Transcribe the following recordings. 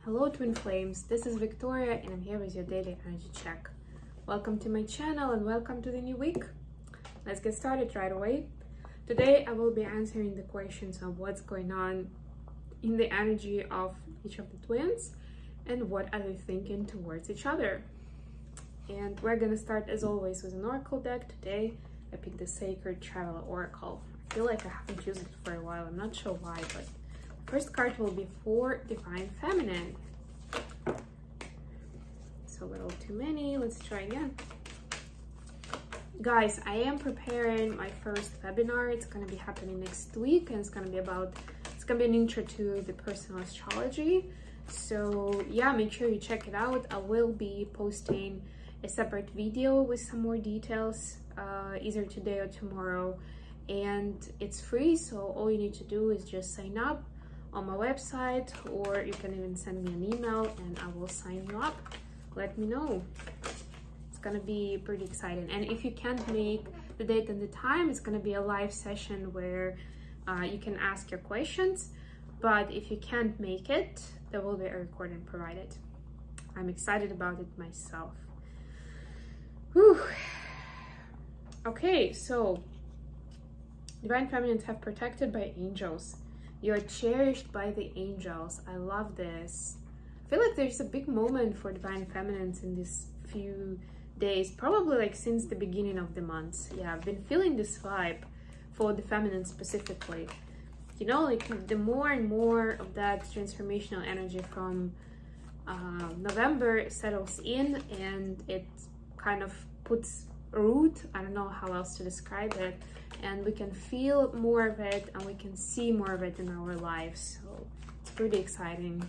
Hello twin flames, this is Victoria and I'm here with your daily energy check. Welcome to my channel and welcome to the new week. Let's get started right away. Today I will be answering the questions of what's going on in the energy of each of the twins and what are they thinking towards each other. And we're gonna start as always with an oracle deck. Today I picked the Sacred Traveler Oracle. I feel like I haven't used it for a while, I'm not sure why, but first card will be for Divine Feminine. It's a little too many. Let's try again. Guys, I am preparing my first webinar. It's going to be happening next week, and it's going to be an intro to the personal astrology. So yeah, make sure you check it out. I will be posting a separate video with some more details, either today or tomorrow, and it's free. So all you need to do is just sign up on my website, or you can even send me an email and I will sign you up. Let me know. It's gonna be pretty exciting. And if you can't make the date and the time, it's gonna be a live session where you can ask your questions. But if you can't make it, there will be a recording provided. I'm excited about it myself. Whew. Okay, so Divine Feminines have protected by angels. You're cherished by the angels. I love this. I feel like there's a big moment for Divine Feminines in these few days, probably like since the beginning of the month. Yeah, I've been feeling this vibe for the feminine specifically. You know, like the more and more of that transformational energy from November settles in and it kind of puts root. I don't know how else to describe it. And we can feel more of it and we can see more of it in our lives. So it's pretty exciting.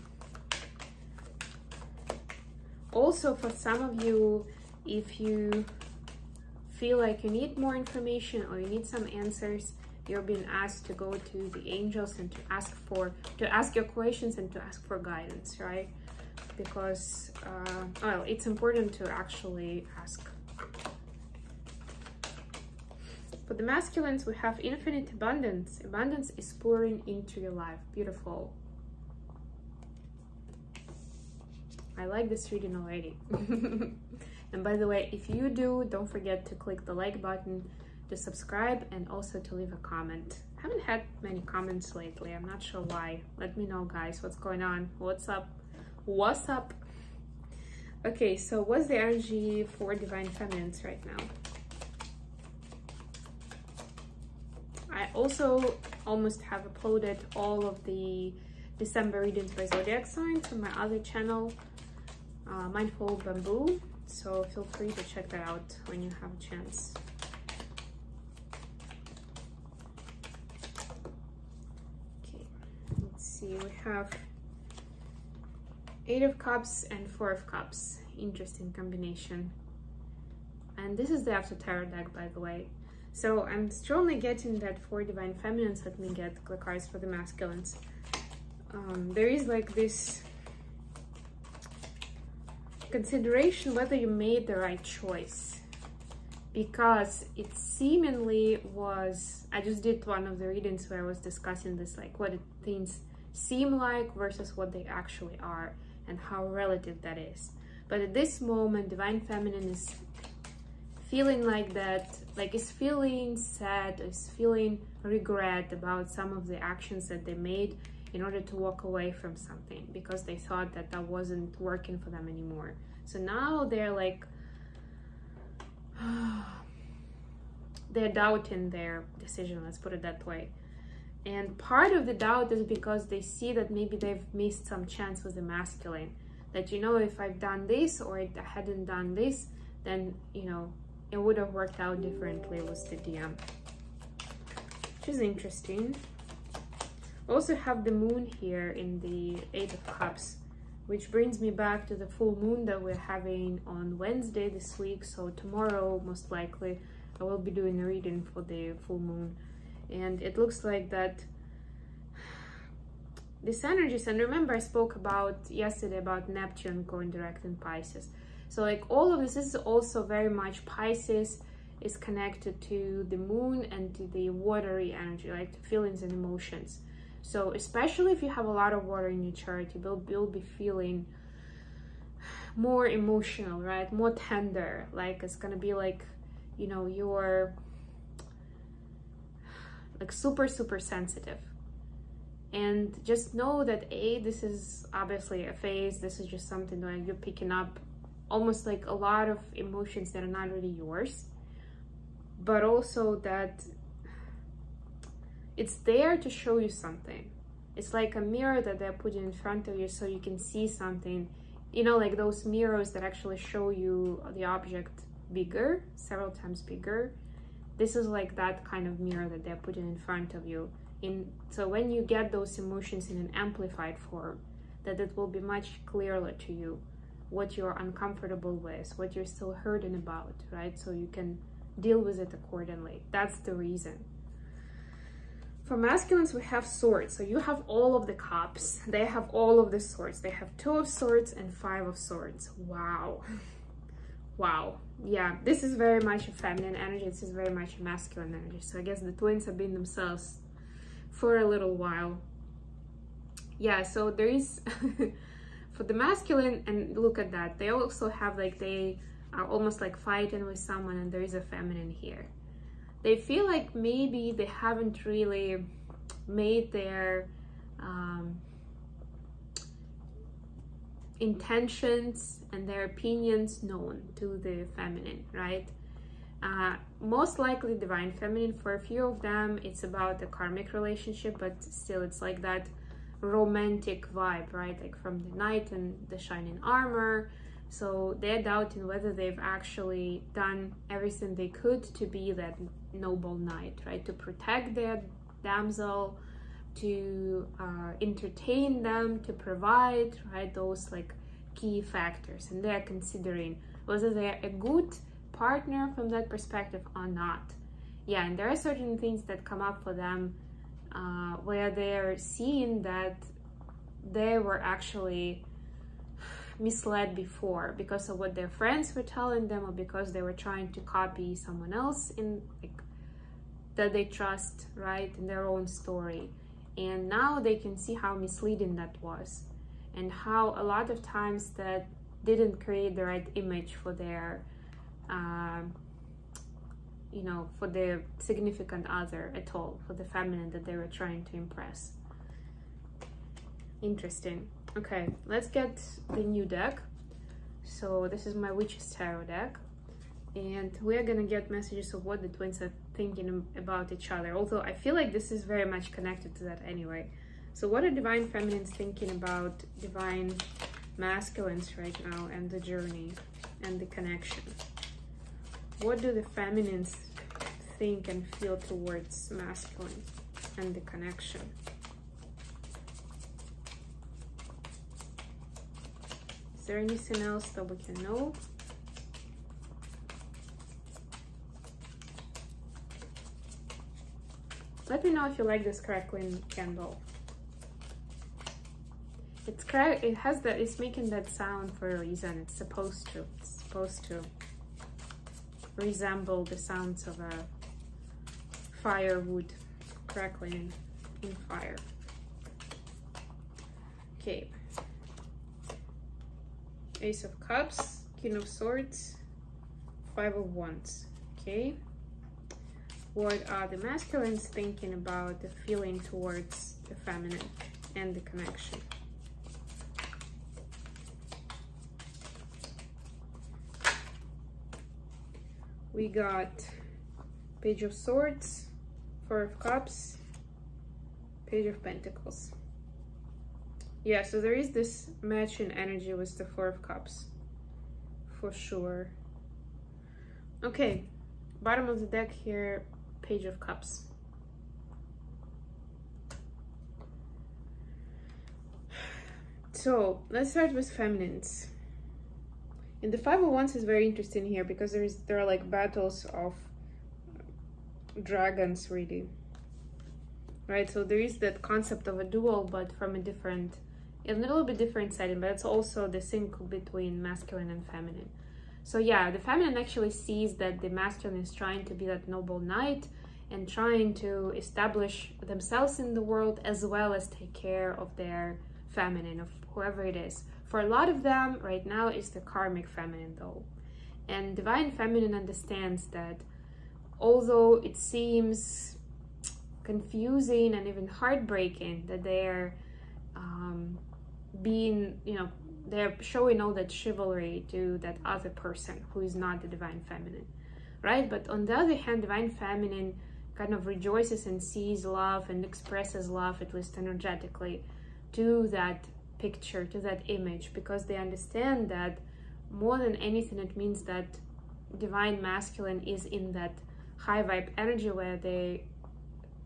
Also, for some of you, if you feel like you need more information or you need some answers, you're being asked to go to the angels and to ask your questions and to ask for guidance, right? Because well, it's important to actually ask. For the masculines, we have infinite abundance. Abundance is pouring into your life. Beautiful. I like this reading already. And by the way, if you do, don't forget to click the like button, to subscribe, and also to leave a comment. I haven't had many comments lately. I'm not sure why. Let me know, guys, what's going on. What's up? What's up? Okay, so what's the energy for Divine Feminines right now? I also almost have uploaded all of the December readings by zodiac signs on my other channel, Mindful Bamboo, so feel free to check that out when you have a chance. Okay, let's see, we have 8 of Cups and 4 of Cups. Interesting combination. And this is the After Tarot deck, by the way. So I'm strongly getting that for Divine Feminines. Let me get the cards for the masculines. There is like this consideration whether you made the right choice, because it seemingly was, I just did one of the readings where I was discussing this, like what things seem like versus what they actually are and how relative that is. But at this moment, Divine Feminine is feeling like that, like is feeling sad, is feeling regret about some of the actions that they made in order to walk away from something, because they thought that that wasn't working for them anymore. So now they're like, they're doubting their decision, let's put it that way. And part of the doubt is because they see that maybe they've missed some chance with the masculine, that, you know, if I've done this or I hadn't done this, then, you know, it would have worked out differently with the DM, which is interesting. We also have the moon here in the 8 of Cups, which brings me back to the full moon that we're having on Wednesday this week. So tomorrow, most likely, I will be doing a reading for the full moon. And it looks like that these energies, and remember I spoke about yesterday about Neptune going direct in Pisces. So like all of this is also very much Pisces is connected to the moon and to the watery energy, like to feelings and emotions. So especially if you have a lot of water in your chart, you'll be feeling more emotional, right? More tender. Like it's gonna be like, you know, you're like super sensitive. And just know that this is obviously a phase. This is just something where you're picking up almost like a lot of emotions that are not really yours, but also that it's there to show you something. It's like a mirror that they're putting in front of you so you can see something, you know, like those mirrors that actually show you the object bigger, several times bigger. This is like that kind of mirror that they're putting in front of you. So when you get those emotions in an amplified form, that it will be much clearer to you what you're uncomfortable with, what you're still hurting about, right? So you can deal with it accordingly. That's the reason. For masculines, we have swords. So you have all of the cups. They have all of the swords. They have 2 of swords and 5 of swords. Wow. Wow. Yeah, this is very much a feminine energy. This is very much a masculine energy. So I guess the twins have been themselves for a little while. Yeah, so there is for the masculine, and look at that, they also have like, they are almost like fighting with someone, and there is a feminine here. They feel like maybe they haven't really made their intentions and their opinions known to the feminine, right? Most likely divine feminine. For a few of them, it's about a karmic relationship, but still it's like that romantic vibe, right? Like from the knight and the shining armor. So they're doubting whether they've actually done everything they could to be that noble knight, right? To protect their damsel, to entertain them, to provide, right? Those like key factors. And they're considering whether they're a good partner from that perspective or not. Yeah, and there are certain things that come up for them where they're seeing that they were actually misled before because of what their friends were telling them, or because they were trying to copy someone else in like that they trust, right, in their own story. And now they can see how misleading that was, and how a lot of times that didn't create the right image for their you know, for the significant other at all, for the feminine that they were trying to impress. Interesting. Okay, let's get the new deck. So this is my Witch's Tarot deck, and we're gonna get messages of what the twins are thinking about each other, although I feel like this is very much connected to that anyway. So what are divine feminines thinking about divine masculines right now, and the journey and the connection? What do the feminines think and feel towards masculine and the connection? Is there anything else that we can know? Let me know if you like this crackling candle. It has that, it's making that sound for a reason. It's supposed to resemble the sounds of a firewood crackling in fire. Okay. Ace of Cups, King of Swords, 5 of Wands. Okay. What are the masculines thinking about the feeling towards the feminine and the connection? We got Page of Swords, 4 of Cups, Page of Pentacles. Yeah, so there is this matching energy with the 4 of Cups, for sure. Okay, bottom of the deck here, Page of Cups. So let's start with feminines. And the 5 of Wands is very interesting here because there are like battles of dragons, really, right? So there is that concept of a duel, but from a little bit different setting, but it's also the sync between masculine and feminine. So yeah, the feminine actually sees that the masculine is trying to be that noble knight, and trying to establish themselves in the world, as well as take care of their feminine, of whoever it is. For a lot of them right now is the karmic feminine though. And divine feminine understands that although it seems confusing and even heartbreaking that they're being, you know, they're showing all that chivalry to that other person who is not the divine feminine, right? But on the other hand, divine feminine kind of rejoices and sees love and expresses love, at least energetically, to that picture, to that image, because they understand that more than anything, it means that divine masculine is in that high vibe energy where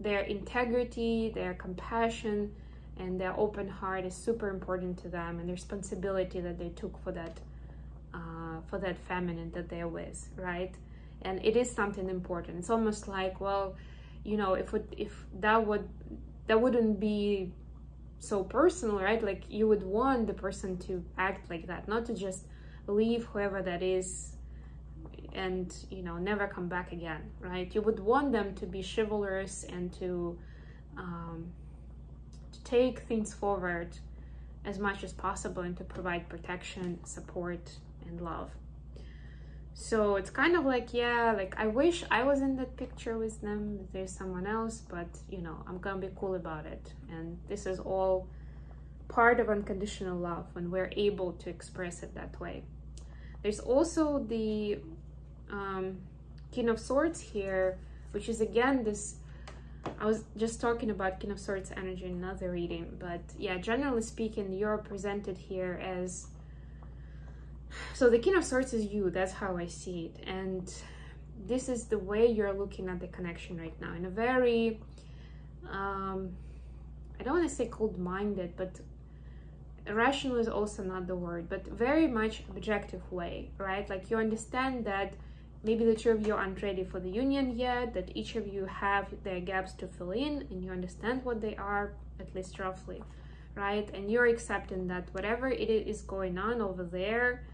their integrity, their compassion, and their open heart is super important to them, and the responsibility that they took for that feminine that they're with, right? And it is something important. It's almost like, well, you know, if that wouldn't be so personal, right? Like you would want the person to act like that, not to just leave whoever that is and, you know, never come back again, right? You would want them to be chivalrous and to take things forward as much as possible and to provide protection, support, and love. So it's kind of like, yeah, like I wish I was in that picture with them, if there's someone else, but you know, I'm gonna be cool about it. And this is all part of unconditional love when we're able to express it that way. There's also the King of Swords here, which is again this, I was just talking about King of Swords energy in another reading, but yeah, generally speaking, you're presented here as, so the King of Swords is you, that's how I see it. And this is the way you're looking at the connection right now in a very, I don't want to say cold-minded, but rational is also not the word, but very much objective way, right? Like you understand that maybe the two of you aren't ready for the union yet, that each of you have their gaps to fill in, and you understand what they are, at least roughly, right? And you're accepting that whatever it is going on over there,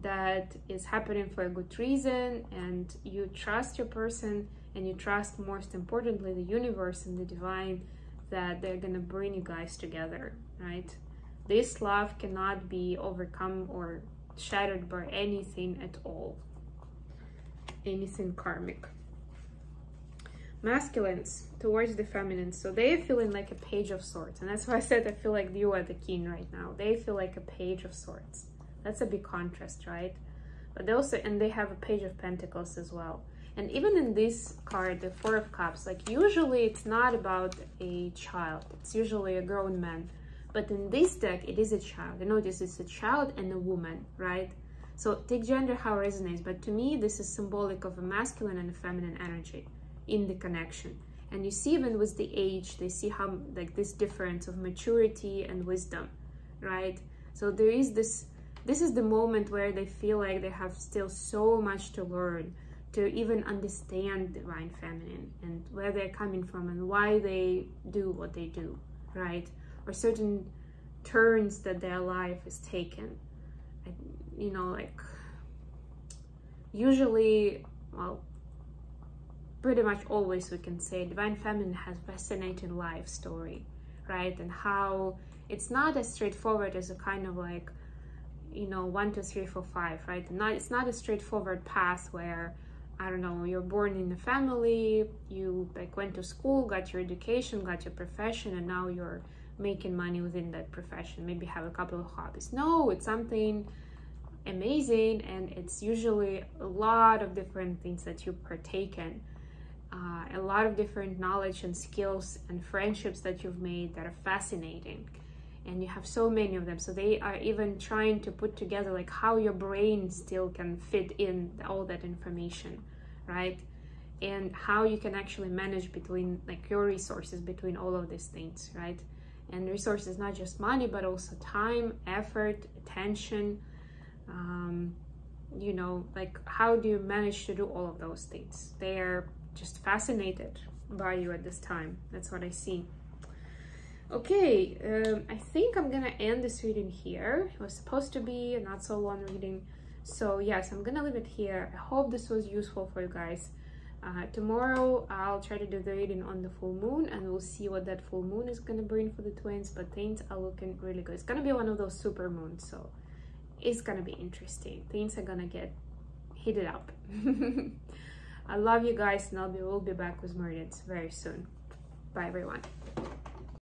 that is happening for a good reason, and you trust your person, and you trust, most importantly, the universe and the divine, that they're gonna bring you guys together, right? This love cannot be overcome or shattered by anything at all. Anything karmic. Masculines towards the feminine, so they're feeling like a Page of Swords, and that's why I said I feel like you are the king right now. They feel like a Page of Swords. That's a big contrast, right? But they also, and they have a Page of Pentacles as well. And even in this card, the Four of Cups, like usually it's not about a child, it's usually a grown man, but in this deck it is a child. You notice it's a child and a woman, right? So take gender how it resonates, but to me this is symbolic of a masculine and a feminine energy in the connection. And you see even with the age, they see how like this difference of maturity and wisdom, right? So there is this is the moment where they feel like they have still so much to learn, to even understand divine feminine and where they're coming from and why they do what they do, right? Or certain turns that their life is taken. You know, like usually, well, pretty much always we can say divine feminine has fascinating life story, right? And how it's not as straightforward as a kind of like, you know, 1 2 3 4 5, right? It's not a straightforward path where, I don't know, you're born in a family, you like went to school, got your education, got your profession, and now you're making money within that profession, maybe have a couple of hobbies. No, it's something amazing, and it's usually a lot of different things that you partake in, a lot of different knowledge and skills and friendships that you've made that are fascinating, and you have so many of them. So they are even trying to put together like how your brain still can fit in all that information, right? And how you can actually manage between like your resources between all of these things, right? And resources, not just money, but also time, effort, attention. You know, like how do you manage to do all of those things? They're just fascinated by you at this time. That's what I see. Okay, I think I'm gonna end this reading here. It was supposed to be a not so long reading, so yes, I'm gonna leave it here. I hope this was useful for you guys. Tomorrow I'll try to do the reading on the full moon, and we'll see what that full moon is gonna bring for the twins, but things are looking really good. It's gonna be one of those super moons, so it's gonna be interesting. Things are gonna get heated up. I love you guys, and we'll be back with more readings very soon. Bye everyone.